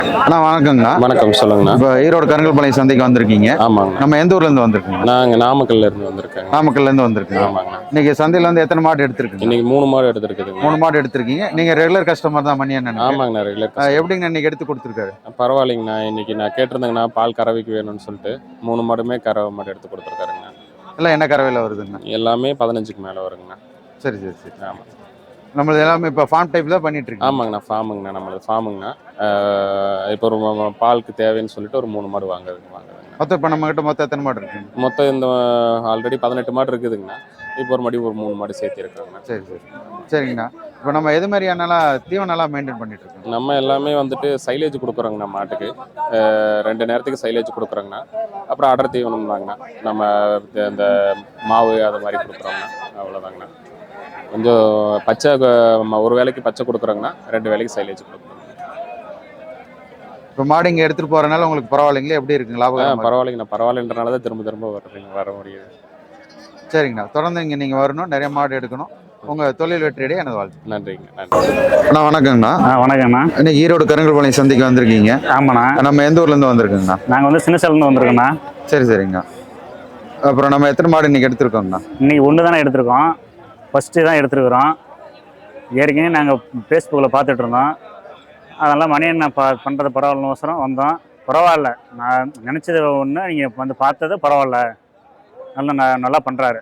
அண்ணா வணக்கங்கண்ணா. வணக்கம், சொல்லுங்கண்ணா. இப்போ ஈரோடு கருங்கல்பாளையம் சந்தைக்கு வந்திருக்கீங்க. ஆமாங்க. நம்ம எந்த ஊர்ல இருந்து வந்திருக்கீங்க? நாங்கள் நாமக்கல்ல இருந்து வந்திருக்கேங்க. நாமக்கல்ல இருந்து வந்திருக்கீங்க. ஆமாங்கண்ணா. இன்னைக்கு சந்தையில வந்து எத்தனை மாடு எடுத்திருக்கீங்க? இன்னைக்கு 3 மாடு எடுத்துருக்குதுங்க. 3 மாடு எடுத்திருக்கீங்க. நீங்க ரெகுலர் கஸ்டமர் தான் மணி அண்ணன்? ஆமாங்கண்ணா, ரெகுலர். எப்படிங்க இன்னைக்கு எடுத்து கொடுத்துருக்காரு? பரவாயில்லைங்கண்ணா. இன்னைக்கு நான் கேட்டிருந்தேங்கண்ணா, பால் கறவைக்கு வேணும்னு சொல்லிட்டு 3 மாடுமே கறவை மாடு எடுத்து கொடுத்துருக்காருங்கண்ணா. எல்லாம் என்ன கறவையில் வருதுங்கண்ணா? எல்லாமே 15க்கு மேலே வருங்கண்ணா. சரி சரி சரி. ஆமாம். நம்மளது எல்லாமே இப்போ ஃபார்ம் டைப் தான் பண்ணிட்டு இருக்கோம். ஆமாங்கண்ணா, ஃபார்முங்கண்ணா. நம்மளது ஃபார்முங்கண்ணா. இப்போ ஒரு பாலுக்கு தேவைன்னு சொல்லிட்டு ஒரு 3 மாடு வாங்குறதுங்க. மொத்தம் இப்போ நம்ம கிட்ட மொத்தம் எத்தனை மாடு இருக்குங்க? மொத்தம் இந்த ஆல்ரெடி 18 மாடு இருக்குதுங்கண்ணா. இப்போ ஒரு 3 மாடு சேர்த்து இருக்கிறோங்கண்ணா. சரி சரி சரிங்கண்ணா. இப்போ நம்ம எது மாதிரியானலாம் தீவனம்லாம் மெயின்டைன் பண்ணிட்டு இருக்கோம்? நம்ம எல்லாமே வந்துட்டு சைலேஜ் கொடுக்குறோங்கண்ணா. மாட்டுக்கு 2 நேரத்துக்கு சைலேஜ் கொடுக்குறோங்கண்ணா. அப்புறம் அடர் தீவனம் தாங்கண்ணா. நம்ம இந்த மாவு அது மாதிரி கொடுக்குறோங்கண்ணா. அவ்வளோதாங்கண்ணா. கொஞ்சம் பச்சை ஒரு வேளைக்கு பச்சை கொடுக்குறோங்கண்ணா. 2 வேளைக்கு சைலேஜ் கொடுக்குறோம். இப்போ மாடு இங்கே எடுத்துகிட்டு போகிறனால உங்களுக்கு பரவாயில்லைங்களா? எப்படி இருக்குங்க? லாபம்? பரவாயில்லைங்கண்ணா. பரவாயில்லன்றனால தான் திரும்ப வர முடியுது. சரிங்கண்ணா. தொடர்ந்து இங்கே நீங்கள் வரணும், நிறைய மாடு எடுக்கணும். உங்கள் தொழில் வெற்றியடைய எனது வாழ்த்து. நன்றிங்க. நன்றி. அண்ணா வணக்கங்கண்ணா. வணக்கங்கண்ணா. இன்னைக்கு ஈரோடு கருங்கல்பாளையம் சந்தைக்கு வந்திருக்கீங்க. ஆமாண்ணா. நம்ம எந்த ஊர்லேருந்து வந்திருக்கோங்கண்ணா? நாங்கள் வந்து சின்னசேலம்னு வந்திருக்கோண்ணா. சரி சரிங்கண்ணா. அப்புறம் நம்ம எத்தனை மாடு இன்னைக்கு எடுத்துருக்கோங்கண்ணா? இன்னைக்கு 1 தானே எடுத்திருக்கோம். ஃபஸ்ட்டு தான் எடுத்துருக்குறோம். ஏற்கனவே நாங்கள் ஃபேஸ்புக்கில் பார்த்துட்டு இருந்தோம். அதெல்லாம் மணியன் பண்ணுறது பரவாயில்லன்னு வந்தோம். பரவாயில்ல, நான் நினச்சது ஒன்று, நீங்கள் வந்து பார்த்தது பரவாயில்ல. நல்லா பண்ணுறாரு.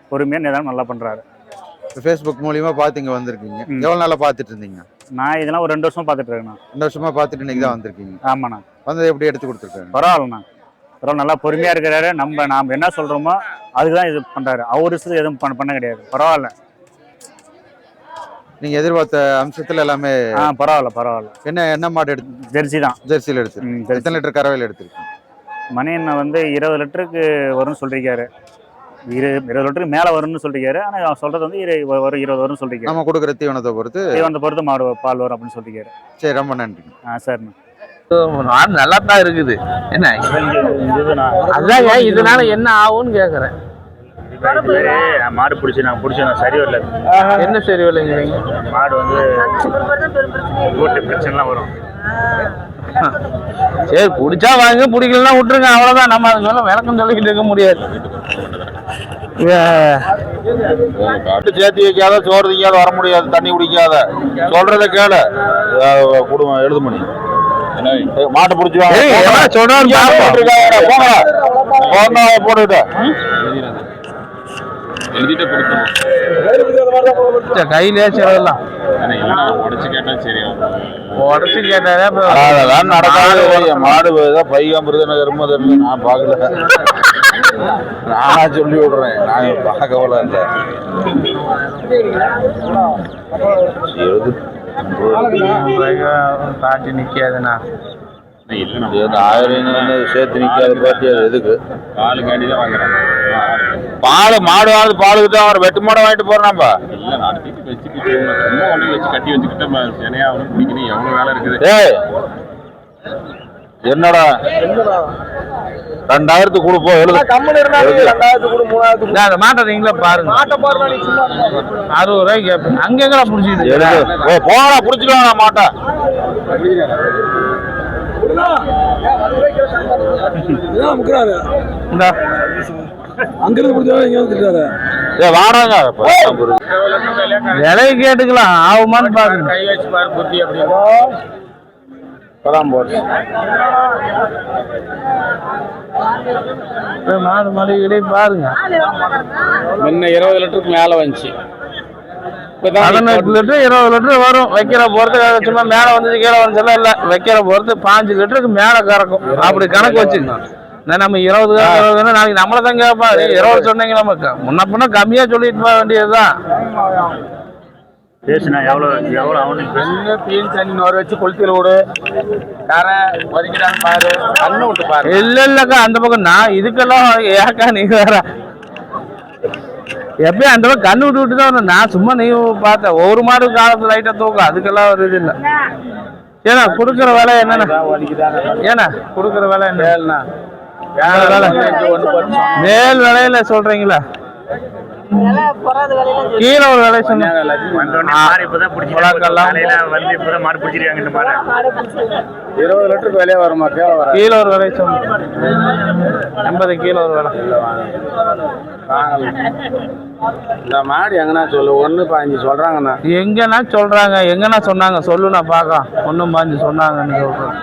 பொறுமையாக நிதானம் நல்லா பண்ணுறாரு. ஃபேஸ்புக் மூலியமாக பார்த்து இங்கே வந்திருக்கீங்க. எவ்வளோ நாளாக பார்த்துட்டு இருந்தீங்க? நான் இதெல்லாம் ஒரு 2 வருஷமாக பார்த்துட்டு இருக்கேண்ணா. 2 வருஷமாக பார்த்துட்டு இன்னைக்கு தான் வந்திருக்கீங்க. ஆமாண்ணா. வந்து எப்படி எடுத்து கொடுத்துருக்காங்க? பரவாயில்லண்ணா. பரவாயில்ல, நல்லா பொறுமையாக இருக்கிறாரு. நாம் என்ன சொல்கிறோமோ அதுக்கு தான் இது பண்ணுறாரு. அவரு எதுவும் பண்ண கிடையாது. பரவாயில்ல. நீங்கள் எதிர்பார்த்த அம்சத்தில் எல்லாமே பரவாயில்ல. என்ன மாடு எடுத்து? ஜெர்சி தான். ஜெர்சியில் எடுத்துருக்கீங்க. எத்தனை லிட்டர் கறவையில் எடுத்துருக்கீங்க? மணி என்ன வந்து 20 லிட்டருக்கு வரும்னு சொல்லியிருக்காரு. 20 லிட்டருக்கு மேலே வரும்னு சொல்லியிருக்காரு. ஆனால் அவன் சொல்கிறது வந்து 20 வரும்னு சொல்லியிருக்காரு. நம்ம கொடுக்குற தீவனத்தை பொறுத்து மாடு பால் வரும் அப்படின்னு சொல்லியிருக்காரு. சரி, ரொம்ப நன்றி. சரிண்ணா. மாடு நல்லா தான் இருக்குது. என்ன அதான் இதனால என்ன ஆகும்னு கேட்குறேன். மாடு பிடிச்சோம் சரி வரல. என்ன சரி வரலைங்க? மாடு வந்து பிரச்சனைலாம் வரும். சரி, பிடிச்சா வாங்க, பிடிக்கலாம் விட்டுருங்க, அவ்வளோதான். நம்ம அதை சொல்ல விளக்கம் சொல்லிக்கிட்டு இருக்க முடியாது. சேர்த்து வைக்காத, சோறு திங்காத, வர முடியாது, தண்ணி குடிக்காத, சொல்றத கேளு. குடும்பம் எழுது மணி மாட்டை பிடிச்சிவாங்க போட்டுக்கிட்ட கையிலே சேரலாம். உடச்சு கேட்டாலே அதெல்லாம் நடக்காது. மாடு பைகாம்பருது நான் பார்க்கல. நானா சொல்லி விடுறேன், நான் பார்க்கவல இல்லை. காட்டி நிக்காதுண்ணா. 1000 சேர்த்து நிக்காது. பாட்டி அது எதுக்கு? பால் காண்டி தான் வாங்குறாங்க. பால் மாடு வாங்க பாலுக்கு தான் ஒரு வெட்டு மாடை வாங்கிட்டு போறேன்ப்பா. இல்லை, நான் வச்சுக்கிட்டு சும்மா ஒன்று வச்சு கட்டி வச்சுக்கிட்டு சினையா அவனுக்கு பிடிக்கணும். எவ்வளோ வேலை இருக்குது. ஏய், என்னடா 2000 கொடுப்போம். அந்த மாட்டை நீங்களே பாருங்க. 60 ரூபாய்க்கு கேட்பேன். அங்க எங்கடா பிடிச்சிட்டு போனா பிடிச்சிடுவாங்க மாட்டை. வாடாங்க விலை கேட்டுக்கலாம். ஆகுமான்னு பாருங்க. கை வச்சு பாரு புத்தி அப்படின்னு மாடு மளிகை பாருங்க. முன்ன 20 லிட்டருக்கு மேல வந்துச்சு. 18 லிட்டர் 20 லிட்டர் வரும். வைக்கிற பொறுத்து சும்மா மேல வந்து கீழே வந்துச்செல்லாம் இல்லை. வைக்கிற பொறுத்து 5 லிட்டருக்கு மேல கறக்கும். அப்படி கணக்கு வச்சுக்கணும். நம்ம 20 நாளைக்கு நம்மளை தான் கேட்பா. 20 சொன்னீங்க. நமக்கு முன்ன பின்ன கம்மியா சொல்லிட்டு போக வேண்டியதுதான். பேசுனா எவ்வளோ அவனுக்கு பீல் தண்ணி நோர வச்சு கொளுத்தில விடு. பாரு, கண்ணு விட்டு பாரு. இல்லக்கா, அந்த பக்கம் நான் இதுக்கெல்லாம் ஏக்கா நீ வேற எப்பயும் அந்த பக்கம் கண்ணு விட்டு தான் நான் சும்மா நீ பார்த்தேன். ஒவ்வொரு மாடு காலத்துல லைட்டா தூக்கம், அதுக்கெல்லாம் ஒரு இது இல்லை. ஏன்னா கொடுக்குற வேலை என்னன்னா, ஏன்னா கொடுக்குற வேலை என்ன? மேல் விலையில சொல்றீங்களா? கீழே ஒரு விலை சொன்னேன். வந்தோடனே மாடு இப்பதான் பிடிச்சிருக்காங்க. காலையில வந்து இப்பதான் மாடு பிடிச்சிருக்காங்க. இந்த மாடு 20 லிட்டருக்கு விலையே வருமா? கீழே ஒரு விலை சொன்னேன். 80 கீழே ஒரு விலை. இந்த மாடு எங்கன்னா சொல்லு. 1.15 சொல்றாங்கண்ணா. எங்கன்னா சொன்னாங்க சொல்லு, நான் பார்க்க. 1.15 சொன்னாங்கன்னு சொல்றேன்.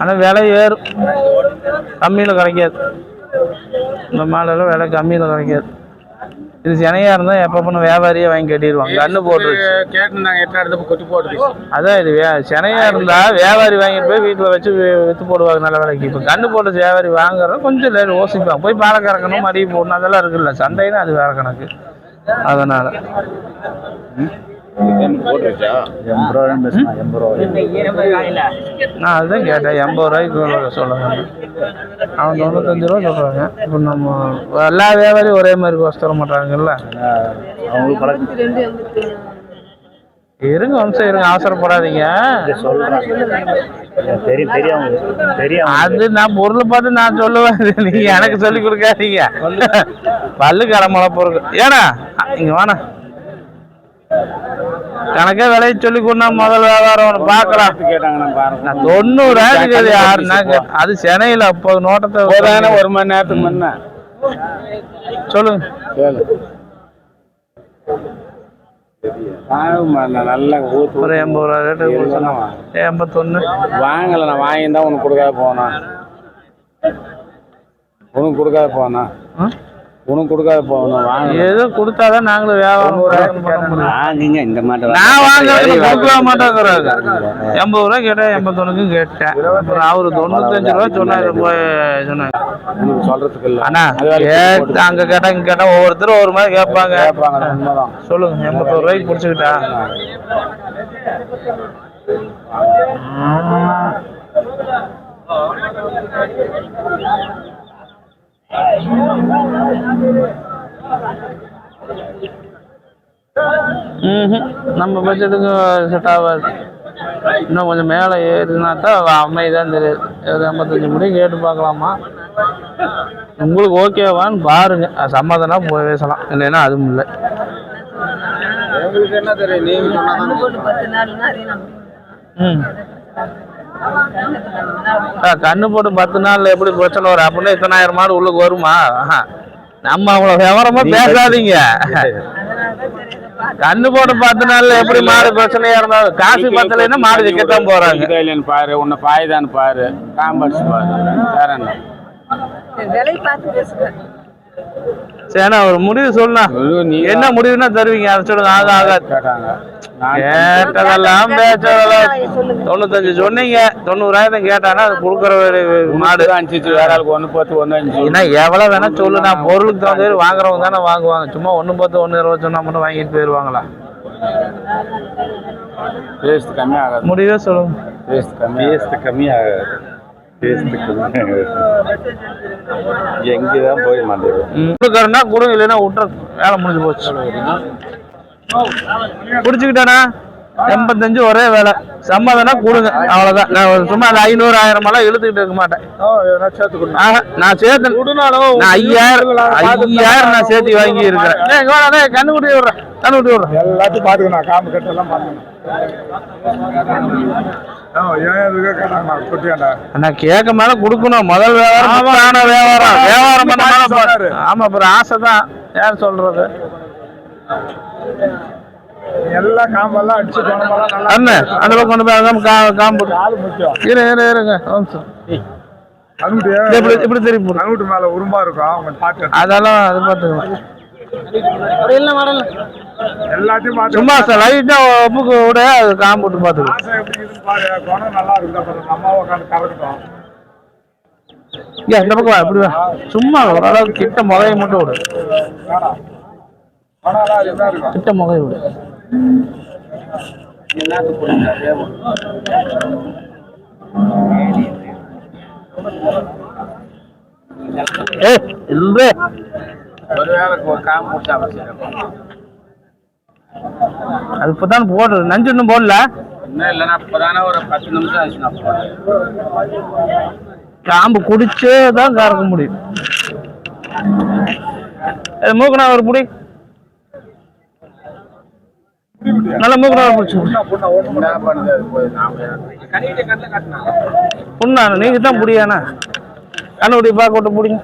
ஆனா விலை ஏறும், கம்மியில கிடைக்காது. இந்த மாடெல்லாம் விலை கம்மியில கிடைக்காது. இது சினையா இருந்தா எப்ப பண்ண வியாபாரியே வாங்கி கட்டிடுவாங்க. கண்ணு போட்டு கேட்டு நாங்க 8 இடத்துல கொட்டி போட்டு. அதான் இது சினையா இருந்தா வியாபாரி வாங்கிட்டு போய் வீட்டுல வச்சு வித்து போடுவாங்க நல்ல விலைக்கு. இப்ப கண்ணு போட்டு வியாபாரி வாங்குறோம் கொஞ்சம் லேட் யோசிப்பாங்க. போய் பாலை கறக்கணும், மடியை போடணும், அதெல்லாம் இருக்குல்ல. சந்தைன்னா அது வேற கணக்கு. அதனால நான் அதுதான் கேட்டேன். 80 ரூபாய்க்கு சொல்லுங்க. அவன் 95 ரூபா சொல்றாங்க. இப்போ நம்ம எல்லா வியாபாரியும் ஒரே மாதிரி வர மாட்டாங்கல்ல. இருங்க வம்சம் இருங்க, அவசரப்படாதீங்க. அது நான் பொருளை பார்த்து நான் சொல்லுவேன். நீங்க எனக்கு சொல்லி கொடுக்காதீங்க. பல்லு கடமலை பொருள் ஏன்னா இங்க வாண்ணா கணக்கே விலையை சொல்லி கொண்டா முதல் வியாபாரம் பார்க்கலாம். 90 யாருன்னா அது சென்னையில் அப்போ நோட்டத்தை 1 மணி நேரத்துக்கு முன்ன சொல்லுங்க. நல்ல ஒரு 80 ரூபா ரேட்டு 81 வாங்கல. நான் வாங்கியிருந்தா உனக்கு கொடுக்காத போனா. உனக்கு கொடுக்காத போனா உனக்கு கொடுக்காத போகணும். ஏதோ கொடுத்தாதான் நாங்களும் வியாபாரம். இந்த மாதிரி நான் வாங்குறது கொடுக்க மாட்டேங்கிறாங்க. 80 ரூபா கேட்டேன், 81க்கு கேட்டேன். அப்புறம் அவரு 95 ரூபா சொன்னாரு. சொன்னாங்க சொல்றதுக்கு இல்ல. அண்ணா அங்க கேட்டா இங்க கேட்டா ஒவ்வொருத்தரும் ஒரு மாதிரி கேட்பாங்க. சொல்லுங்க 81 ரூபாய்க்கு பிடிச்சுக்கிட்டா. நம்ம பட்ஜெட்டுக்கு செட் ஆகாது. இன்னும் கொஞ்சம் மேலே ஏறினா தான் அமைதான் தெரியாது. 85 முடி கேட்டு பார்க்கலாமா? உங்களுக்கு ஓகேவான்னு பாருங்க. சம்மதம்னா போய் பேசலாம், இல்லைன்னா அதுவும் இல்லை. என்ன தெரியும் கண்ணு போட்டு 10 நாள்ல எப்படி பிரச்சனை வரும்? அப்படின்னா 10,000 மாடு உள்ளுக்கு வருமா? நம்ம அவ்வளவு விவரமா பேசாதீங்க. கண்ணு போட்டு 10 நாள்ல எப்படி மாடு பிரச்சனையா இருந்தாலும் காசு பத்தலைன்னா மாடு விற்கத்தான் போறாங்க. பாரு, உன்னை பாய்தான்னு பாரு, காம்பர்ஸ் பாரு, வேற என்ன சரி ஒரு முடிவு சொல்லலாம். என்ன முடிவுன்னா தருவீங்க, அதை சொல்லுங்க. ஆகாது கேட்டதெல்லாம் பேச்சதெல்லாம் 95 சொன்னீங்க. 90,000 கேட்டானா அது கொடுக்குற மாடு அனுப்பிச்சு வேற ஆளுக்கு 1.10 ஏன்னா எவ்வளவு வேணா சொல்லு. நான் பொருளுக்கு தகுந்த வாங்குறவங்க தானே வாங்குவாங்க. சும்மா 1.10 1.20 சொன்னா மட்டும் வாங்கிட்டு போயிருவாங்களா? கம்மி ஆகாது. முடிவே சொல்லுங்க. கம்மி ஆகாது. எங்கதான் போய் கொடுக்கறனா கொடுங்க, இல்லைன்னா விட்டுற வேலை முடிஞ்சு போச்சு. பிடிச்சுக்கிட்டானா 85 ஒரே வேலை. சம்மதம்னா கொடுங்க, அவ்வளவுதான். நான் சும்மா அந்த 500 1000 எல்லாம் இழுத்துக்கிட்டு இருக்க மாட்டேன். நான் சேர்த்து 5000 நான் சேர்த்து வாங்கி இருக்கிறேன். கண்ணுக்குட்டி விடுறேன், கண்ணுக்குட்டி விடுறேன். எல்லாத்தையும் பாத்துக்கணும். காம்பு கட்டெல்லாம் பாத்துக்கணும். அண்ணா கேட்க மேல கொடுக்கணும். முதல் வியாபாரம் வியாபாரம் பண்ண. ஆமா, அப்புறம் ஆசை தான். யார் சொல்றது? எல்லா காம்பெல்லாம் அடிச்சு அந்த பக்கம் கொண்டு போய் காம்பு இருங்க. இப்படி திருப்பி அங்கிட்டு மேல உரும்பா இருக்கும். அதெல்லாம் அது பார்த்துக்கலாம். எல்லாத்தையும் சும்மா சார் லைட்டா ஒப்புக்கு விட அது காம்பு விட்டு பார்த்துக்கலாம். நல்லா இருக்கும். அம்மா உட்காந்து கலக்கட்டும். இந்த பக்கம் எப்படி சும்மா ஓரளவுக்கு கிட்ட முகையை மட்டும் விடு. கிட்ட முகையை விடு. அது இப்பதான் போடுறது. நஞ்சு இன்னும் போடல. இல்லைன்னா இப்பதானே ஒரு 10 நிமிஷம் ஆச்சு. காம்பு குடிச்சே தான் கறக்க முடியும். மூக்கனா ஒரு புடி நல்ல மூக்கனா ஒரு பிடிச்சி புண்ணா நீங்க தான் புடியாண்ணா கண்ணுடி பார்க்க விட்டு பிடிங்க.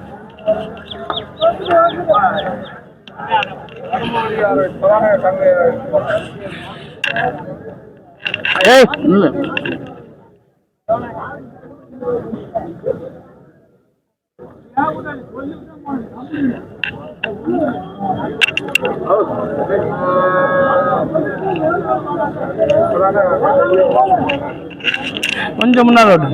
ஏய் இல்லை கொஞ்சம் முன்னாடி ஓட்டு.